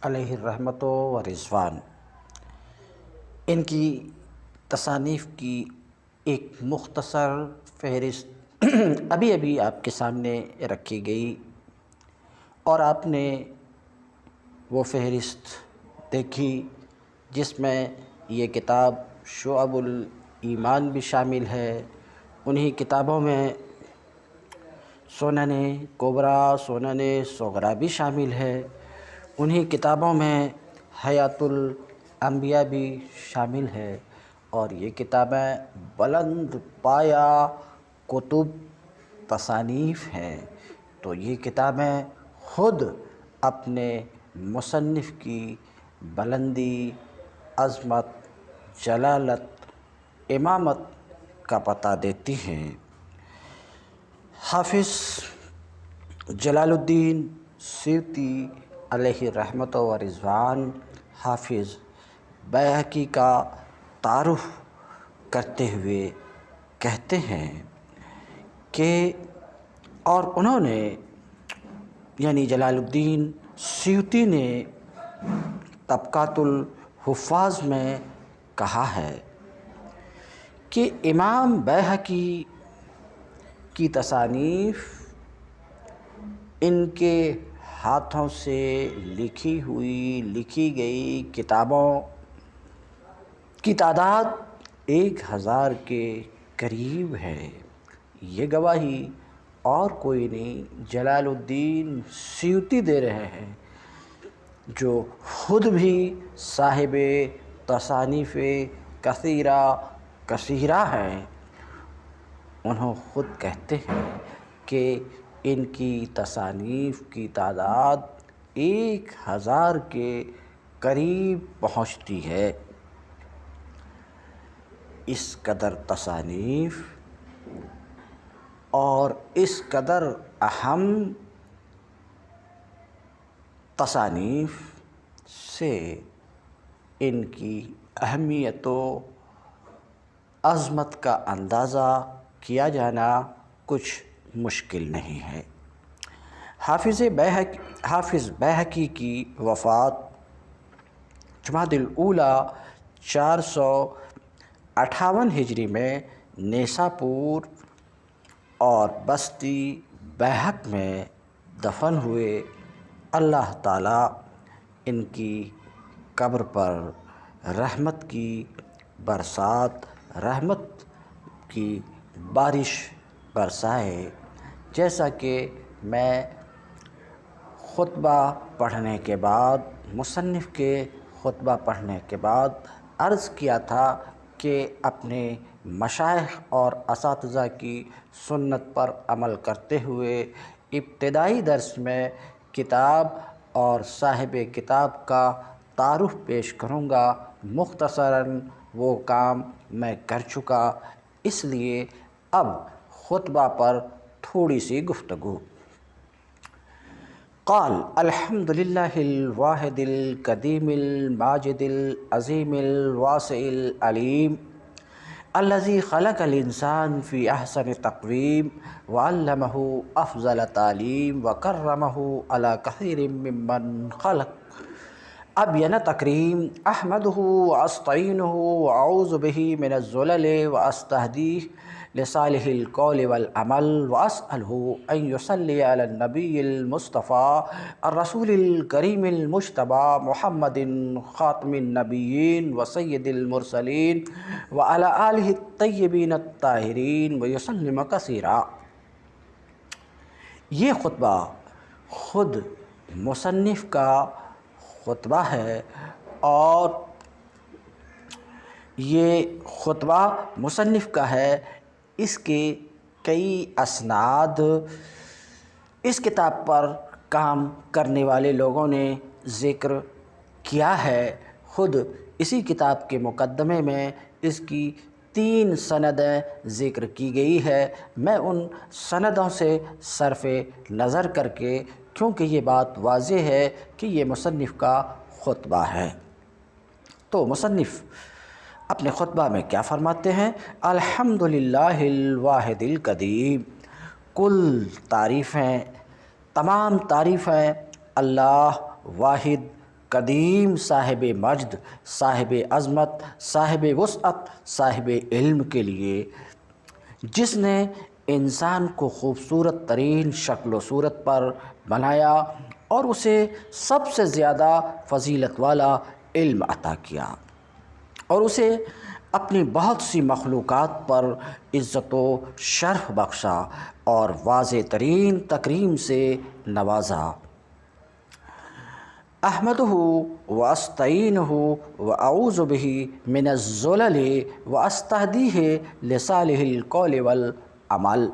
علیہ الرحمۃ و رضوان، ان کی تصانیف کی ایک مختصر فہرست ابھی آپ کے سامنے رکھی گئی، اور آپ نے وہ فہرست دیکھی جس میں یہ کتاب شعب الایمان بھی شامل ہے، انہی کتابوں میں سنن کبریٰ سنن صغریٰ بھی شامل ہے، انہی کتابوں میں حیات الانبیاء بھی شامل ہے، اور یہ کتابیں بلند پایہ کتب تصانیف ہیں، تو یہ کتابیں خود اپنے مصنف کی بلندی، عظمت، جلالت، امامت کا پتہ دیتی ہیں۔ حافظ جلال الدین سیوطی علیہ رحمۃ و رضوان حافظ بیہقی کا تعارف کرتے ہوئے کہتے ہیں کہ اور انہوں نے یعنی جلال الدین سیوطی نے طبقات الحفاظ میں کہا ہے کہ امام بیہقی کی تصانیف ان کے ہاتھوں سے لکھی گئی کتابوں کی تعداد 1000 کے قریب ہے۔ یہ گواہی اور کوئی نہیں، جلال الدین سیوطی دے رہے ہیں، جو خود بھی صاحب تصانیف کثیرہ ہیں۔ انہوں خود کہتے ہیں کہ ان کی تصانیف کی تعداد 1000 کے قریب پہنچتی ہے۔ اس قدر تصانیف اور اس قدر اہم تصانیف سے ان کی اہمیت و عظمت کا اندازہ کیا جانا کچھ مشکل نہیں ہے۔ حافظ بیہقی کی وفات جمادی الاولیٰ 458 ہجری میں نیساپور اور بستی بیہق میں دفن ہوئے۔ اللہ تعالیٰ ان کی قبر پر رحمت کی برسات، رحمت کی بارش برسائے، جیسا کہ میں خطبہ پڑھنے کے بعد، مصنف کے خطبہ پڑھنے کے بعد عرض کیا تھا کہ اپنے مشائخ اور اساتذہ کی سنت پر عمل کرتے ہوئے ابتدائی درس میں کتاب اور صاحب کتاب کا تعارف پیش کروں گا۔ مختصراً وہ کام میں کر چکا، اس لیے اب خطبہ پر تھوڑی سی گفتگو۔ قال الحمد للہ الواحد القدیم الماجد العظیم الواسع العلیم الذي خلق الانسان في احسن تقویم وعلمه افضل تعلیم وکرمه على كثير ممن خلق ابین تکریم احمدہ واستعینہ واعوذ بہ من الزلل واستہدیہ لصالح القول والعمل واسألہ ان یصلی علی النبی المصطفیٰ الرسول الکریم المجتبی محمد خاتم النبیین وسید المرسلین وعلی آلہ الطیبین الطاہرین ویسلم کثیرا۔ یہ خطبہ خود مصنف کا خطبہ ہے، اور یہ خطبہ مصنف کا ہے۔ اس کے کئی اسناد اس کتاب پر کام کرنے والے لوگوں نے ذکر کیا ہے۔ خود اسی کتاب کے مقدمے میں اس کی 3 سندیں ذکر کی گئی ہے۔ میں ان سندوں سے صرف نظر کر کے، کیونکہ یہ بات واضح ہے کہ یہ مصنف کا خطبہ ہے، تو مصنف اپنے خطبہ میں کیا فرماتے ہیں؟ الحمدللہ الواحد القدیم، کل تعریفیں، تمام تعریفیں اللہ واحد قدیم، صاحب مجد، صاحب عظمت، صاحب وسعت، صاحب علم کے لیے، جس نے انسان کو خوبصورت ترین شکل و صورت پر بنایا اور اسے سب سے زیادہ فضیلت والا علم عطا کیا، اور اسے اپنی بہت سی مخلوقات پر عزت و شرف بخشا اور واضح ترین تکریم سے نوازا۔ احمدہ واستعینہ واعوذ بہ من الزلل واستہدیہ لصالح القول والعمل،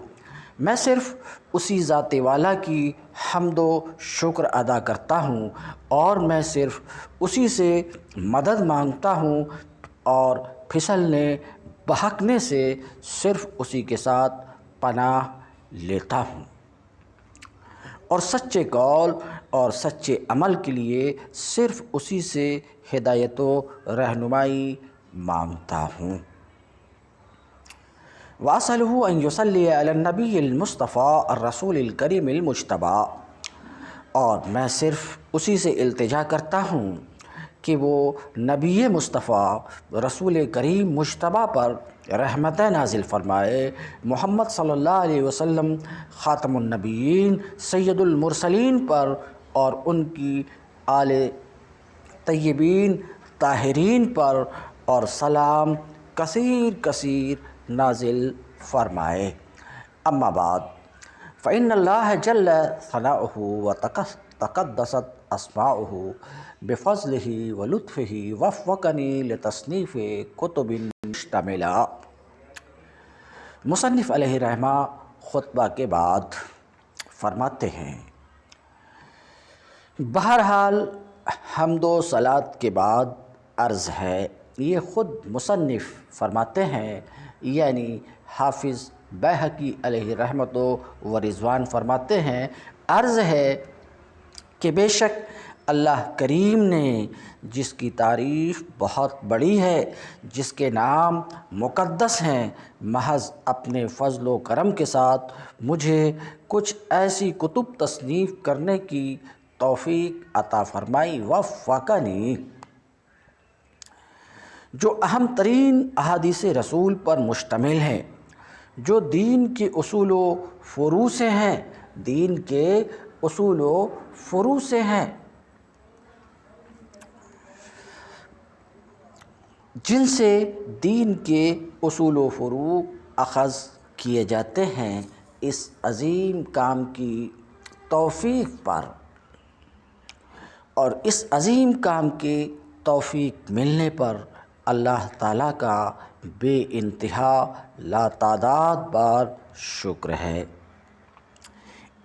میں صرف اسی ذات والا کی حمد و شکر ادا کرتا ہوں، اور میں صرف اسی سے مدد مانگتا ہوں، اور پھسلنے بہکنے سے صرف اسی کے ساتھ پناہ لیتا ہوں، اور سچے قول اور سچے عمل کے لیے صرف اسی سے ہدایت و رہنمائی مانگتا ہوں۔ وَأَسْأَلُهُ أَن يُصَلِّيَ عَلَى النَّبِيِّ الْمُصْطَفَىٰ الرَّسُولِ الْكَرِيمِ الْمُجْتَبَىٰ، اور میں صرف اسی سے التجا کرتا ہوں کہ وہ نبی مصطفیٰ رسول کریم مجتبیٰ پر رحمتیں نازل فرمائے، محمد صلی اللہ علیہ وسلم خاتم النبیین سید المرسلین پر اور ان کی آل طیبین طاہرین پر، اور سلام کثیر کثیر نازل فرمائے۔ اما بعد فإن اللہ جل ثناؤہ وتقدست اسماؤہ بفضلہ ولطفہ وفقنی لتصنیف کتب مشتملہ۔ مصنف علیہ رحمہ خطبہ کے بعد فرماتے ہیں، بہرحال حمد و صلوات کے بعد عرض ہے، یہ خود مصنف فرماتے ہیں، یعنی حافظ بیہقی علیہ رحمت و رضوان فرماتے ہیں، عرض ہے کہ بے شک اللہ کریم نے، جس کی تعریف بہت بڑی ہے، جس کے نام مقدس ہیں، محض اپنے فضل و کرم کے ساتھ مجھے کچھ ایسی کتب تصنیف کرنے کی توفیق عطا فرمائی، وفقنی، جو اہم ترین احادیث رسول پر مشتمل ہیں، جو دین کے اصول و فروع سے ہیں، دین کے اصول و فروع سے ہیں، جن سے دین کے اصول و فروع اخذ کیے جاتے ہیں، اس عظیم کام کی توفیق پر، اور اس عظیم کام کی توفیق ملنے پر اللہ تعالیٰ کا بے انتہا لاتعداد بار شکر ہے۔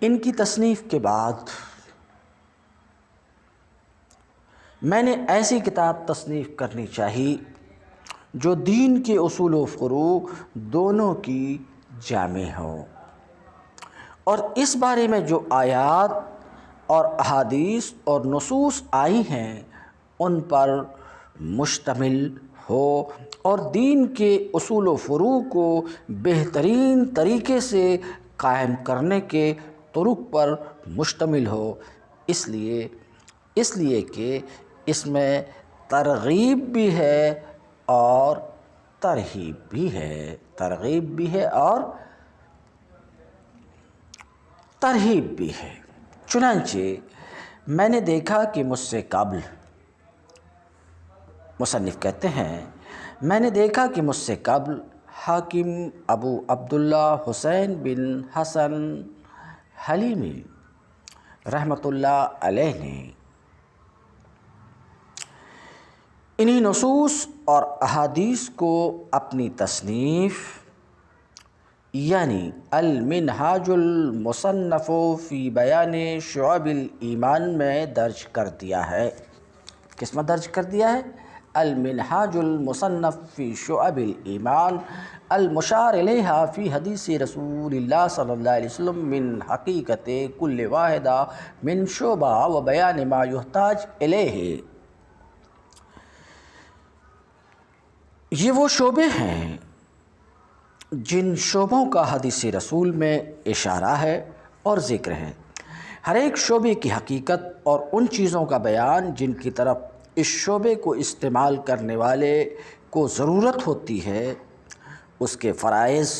ان کی تصنیف کے بعد میں نے ایسی کتاب تصنیف کرنی چاہی جو دین کے اصول و فروع دونوں کی جامع ہو، اور اس بارے میں جو آیات اور احادیث اور نصوص آئی ہیں ان پر مشتمل ہو، اور دین کے اصول و فروع کو بہترین طریقے سے قائم کرنے کے طرق پر مشتمل ہو، اس لیے کہ اس میں ترغیب بھی ہے اور ترہیب بھی ہے، ترغیب بھی ہے اور ترہیب بھی ہے۔ چنانچہ میں نے دیکھا کہ مجھ سے قبل، مصنف کہتے ہیں، میں نے دیکھا کہ مجھ سے قبل حاکم ابو عبداللہ حسین بن حسن حلیمی رحمۃ اللہ علیہ نے انہی نصوص اور احادیث کو اپنی تصنیف یعنی المنہاج المصنف فی بیان شعب الایمان میں درج کر دیا ہے۔ کس میں درج کر دیا ہے؟ المنہاج المصنف فی شعب الایمان المشار الیہا فی حدیث رسول اللہ صلی اللہ علیہ وسلم من حقیقت کل واحدہ من شعبہ و بیان ما یحتاج الیہ۔ یہ وہ شعبے ہیں جن شعبوں کا حدیث رسول میں اشارہ ہے اور ذکر ہے، ہر ایک شعبے کی حقیقت اور ان چیزوں کا بیان جن کی طرف اس شعبے کو استعمال کرنے والے کو ضرورت ہوتی ہے، اس کے فرائض،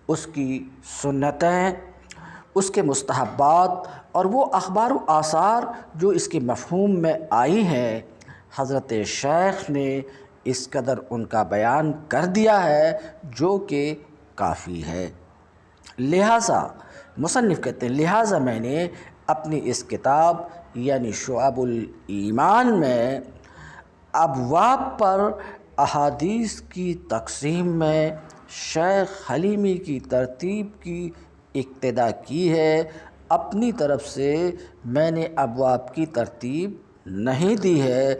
اس کی سنتیں، اس کے مستحبات اور وہ اخبار و آثار جو اس کے مفہوم میں آئی ہیں، حضرت شیخ نے اس قدر ان کا بیان کر دیا ہے جو کہ کافی ہے۔ لہٰذا مصنف کہتے ہیں، لہٰذا میں نے اپنی اس کتاب یعنی شعب الایمان میں ابواب پر احادیث کی تقسیم میں شیخ حلیمی کی ترتیب کی اقتدا کی ہے۔ اپنی طرف سے میں نے ابواب کی ترتیب نہیں دی ہے،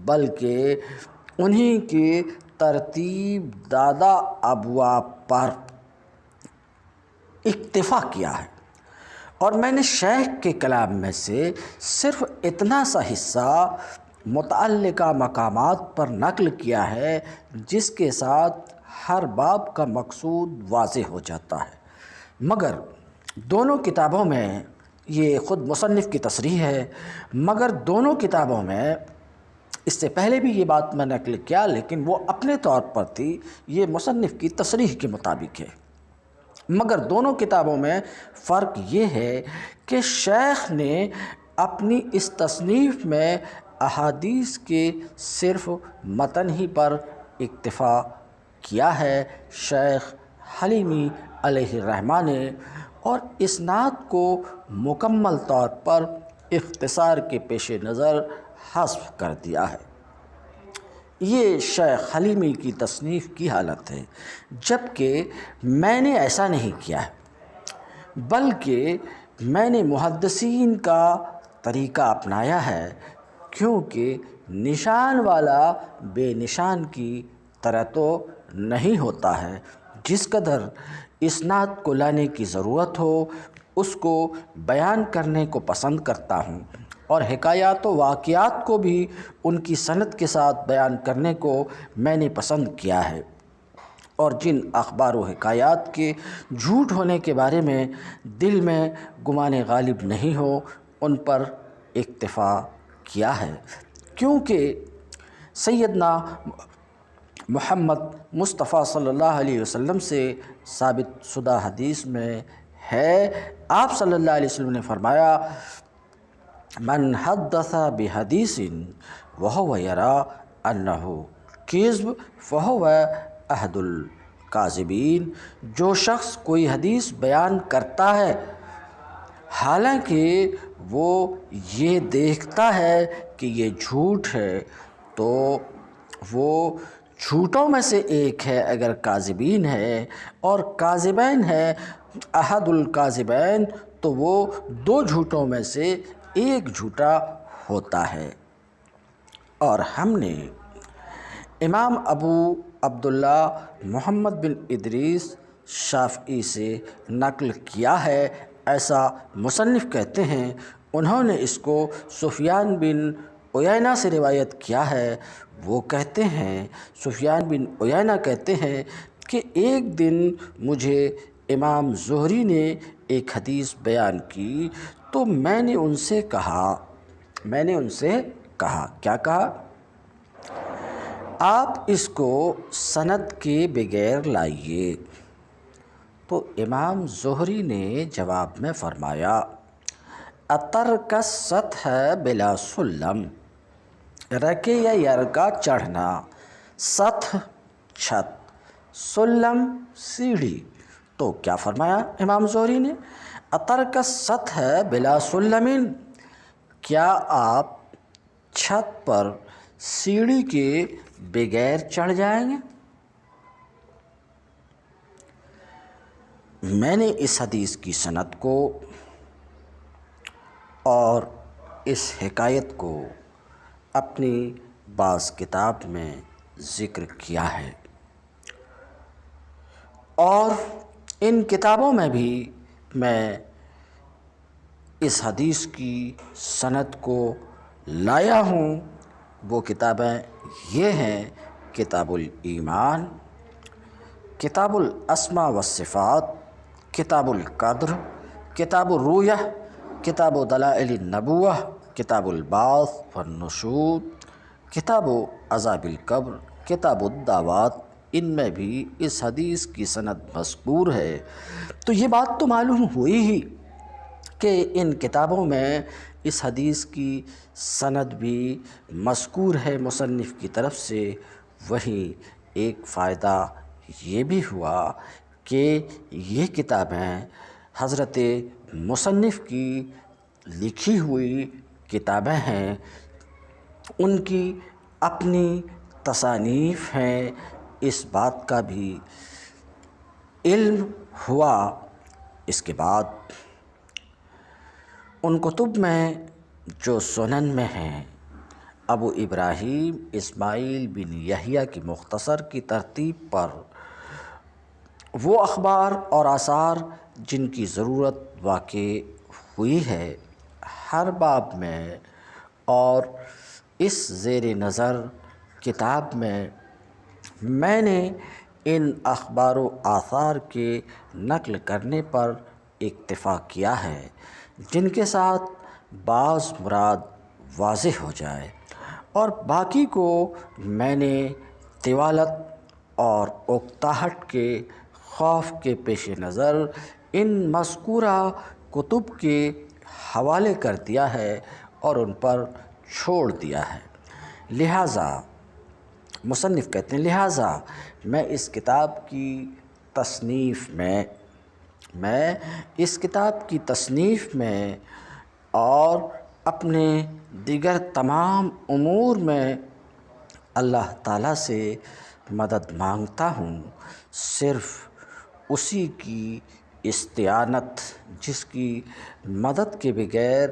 بلکہ انہی کی ترتیب دادہ ابواب پر اکتفا کیا ہے، اور میں نے شیخ کے کلام میں سے صرف اتنا سا حصہ متعلقہ مقامات پر نقل کیا ہے جس کے ساتھ ہر باب کا مقصود واضح ہو جاتا ہے۔ مگر دونوں کتابوں میں، یہ خود مصنف کی تصریح ہے، مگر دونوں کتابوں میں، اس سے پہلے بھی یہ بات میں نقل کیا لیکن وہ اپنے طور پر تھی، یہ مصنف کی تصریح کے مطابق ہے، مگر دونوں کتابوں میں فرق یہ ہے کہ شیخ نے اپنی اس تصنیف میں احادیث کے صرف متن ہی پر اکتفا کیا ہے، شیخ حلیمی علیہ الرحمہ نے، اور اسناد کو مکمل طور پر اختصار کے پیش نظر حذف کر دیا ہے۔ یہ شیخ حلیمی کی تصنیف کی حالت ہے، جبکہ میں نے ایسا نہیں کیا ہے، بلکہ میں نے محدثین کا طریقہ اپنایا ہے، کیونکہ نشان والا بے نشان کی طرح تو نہیں ہوتا ہے، جس قدر اسناد کو لانے کی ضرورت ہو اس کو بیان کرنے کو پسند کرتا ہوں، اور حکایات و واقعات کو بھی ان کی سند کے ساتھ بیان کرنے کو میں نے پسند کیا ہے، اور جن اخبار و حکایات کے جھوٹ ہونے کے بارے میں دل میں گمان غالب نہیں ہو ان پر اکتفا کیا ہے، کیونکہ سیدنا محمد مصطفیٰ صلی اللہ علیہ وسلم سے ثابت شدہ حدیث میں ہے، آپ صلی اللہ علیہ وسلم نے فرمایا، من حدث بحدیث وهو يرى انه کذب فهو احد الکاذبین۔ جو شخص کوئی حدیث بیان کرتا ہے حالانکہ وہ یہ دیکھتا ہے کہ یہ جھوٹ ہے تو وہ جھوٹوں میں سے ایک ہے، اگر کاذبین ہے، اور کاذبین ہے احد الکاذبین تو وہ دو جھوٹوں میں سے ایک جھوٹا ہوتا ہے۔ اور ہم نے امام ابو عبداللہ محمد بن ادریس شافعی سے نقل کیا ہے، ایسا مصنف کہتے ہیں، انہوں نے اس کو سفیان بن عیینہ سے روایت کیا ہے۔ وہ کہتے ہیں، سفیان بن عیینہ کہتے ہیں کہ ایک دن مجھے امام زہری نے ایک حدیث بیان کی تو میں نے ان سے کہا، کیا کہا؟ آپ اس کو سند کے بغیر لائیے۔ تو امام زہری نے جواب میں فرمایا، اترک السطح بلا سلم، رکے یا یرکا چڑھنا، سطح چھت، سلم سیڑھی۔ تو کیا فرمایا امام زہری نے؟ اترک السطح بلا سلم، کیا آپ چھت پر سیڑھی کے بغیر چڑھ جائیں گے؟ میں نے اس حدیث کی سند کو اور اس حکایت کو اپنی بعض کتاب میں ذکر کیا ہے، اور ان کتابوں میں بھی میں اس حدیث کی سند کو لایا ہوں۔ وہ کتابیں یہ ہیں: کتاب الایمان، کتاب الاسماء والصفات، کتاب القدر، کتاب الرؤیہ، کتاب دلائل النبوہ، کتاب البعث والنشور، کتاب عذاب القبر، کتاب الدعوات، ان میں بھی اس حدیث کی سند مذکور ہے۔ تو یہ بات تو معلوم ہوئی ہی کہ ان کتابوں میں اس حدیث کی سند بھی مذکور ہے مصنف کی طرف سے۔ وہیں ایک فائدہ یہ بھی ہوا کہ یہ کتابیں حضرت مصنف کی لکھی ہوئی کتابیں ہیں، ان کی اپنی تصانیف ہیں، اس بات کا بھی علم ہوا۔ اس کے بعد ان کتب میں جو سنن میں ہیں، ابو ابراہیم اسماعیل بن یحییٰ کی مختصر کی ترتیب پر وہ اخبار اور آثار جن کی ضرورت واقع ہوئی ہے، ہر باب میں اور اس زیر نظر کتاب میں نے ان اخبار و آثار کے نقل کرنے پر اکتفا کیا ہے، جن کے ساتھ بعض مراد واضح ہو جائے، اور باقی کو میں نے طوالت اور اکتاہٹ کے خوف کے پیش نظر ان مذکورہ کتب کے حوالے کر دیا ہے اور ان پر چھوڑ دیا ہے۔ لہٰذا مصنف کہتے ہیں، لہٰذا میں اس کتاب کی تصنیف میں اور اپنے دیگر تمام امور میں اللہ تعالیٰ سے مدد مانگتا ہوں، صرف اسی کی استعانت جس کی مدد کے بغیر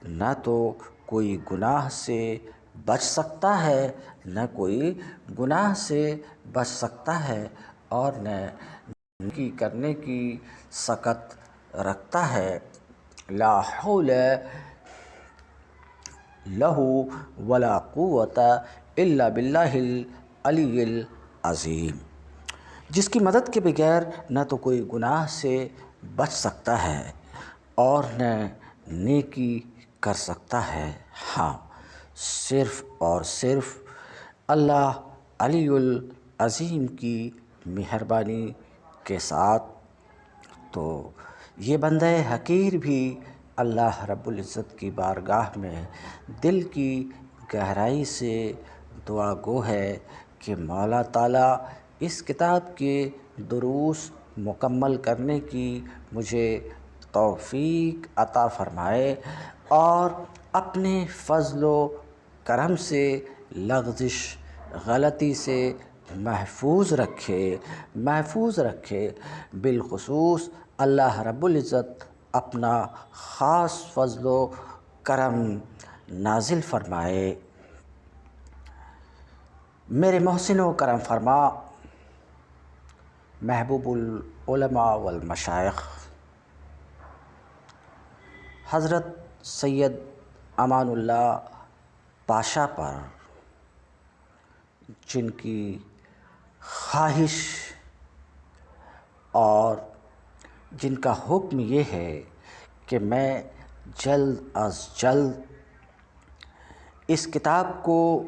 نہ تو کوئی گناہ سے بچ سکتا ہے، نہ کوئی گناہ سے بچ سکتا ہے، اور نہ نیکی کرنے کی سعادت رکھتا ہے۔ لا حول لہ ولا قوت الا باللہ العلی العظیم، جس کی مدد کے بغیر نہ تو کوئی گناہ سے بچ سکتا ہے اور نہ نیکی کر سکتا ہے، ہاں صرف اور صرف اللہ علی العظیم کی مہربانی کے ساتھ۔ تو یہ بندہ حقیر بھی اللہ رب العزت کی بارگاہ میں دل کی گہرائی سے دعا گو ہے کہ مولا تعالیٰ اس کتاب کے دروس مکمل کرنے کی مجھے توفیق عطا فرمائے، اور اپنے فضل و کرم سے لغزش غلطی سے محفوظ رکھے۔ بالخصوص اللہ رب العزت اپنا خاص فضل و کرم نازل فرمائے۔ میرے محسن و کرم فرما محبوب العلماء والمشائخ حضرت سید امان اللہ پاشا پر، جن کی خواہش اور جن کا حکم یہ ہے کہ میں جلد از جلد اس کتاب کو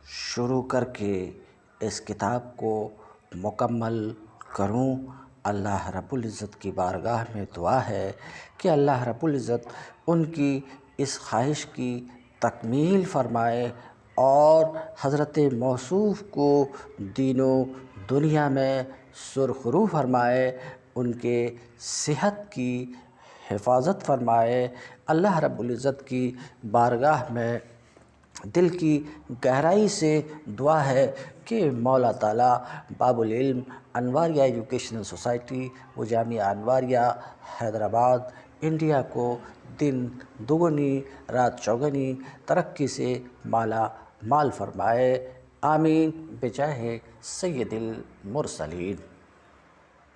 شروع کر کے اس کتاب کو مکمل کروں۔ اللہ رب العزت کی بارگاہ میں دعا ہے کہ اللہ رب العزت ان کی اس خواہش کی تکمیل فرمائے اور حضرت موصوف کو دین و دنیا میں سرخرو فرمائے، ان کے صحت کی حفاظت فرمائے۔ اللہ رب العزت کی بارگاہ میں دل کی گہرائی سے دعا ہے کہ مولا تعالیٰ باب العلم انواریہ ایجوکیشنل سوسائٹی و جامعہ انواریہ حیدرآباد انڈیا کو دن دگنی رات چوگنی ترقی سے مالا مال فرمائے۔ آمین بجاہ سید المرسلین۔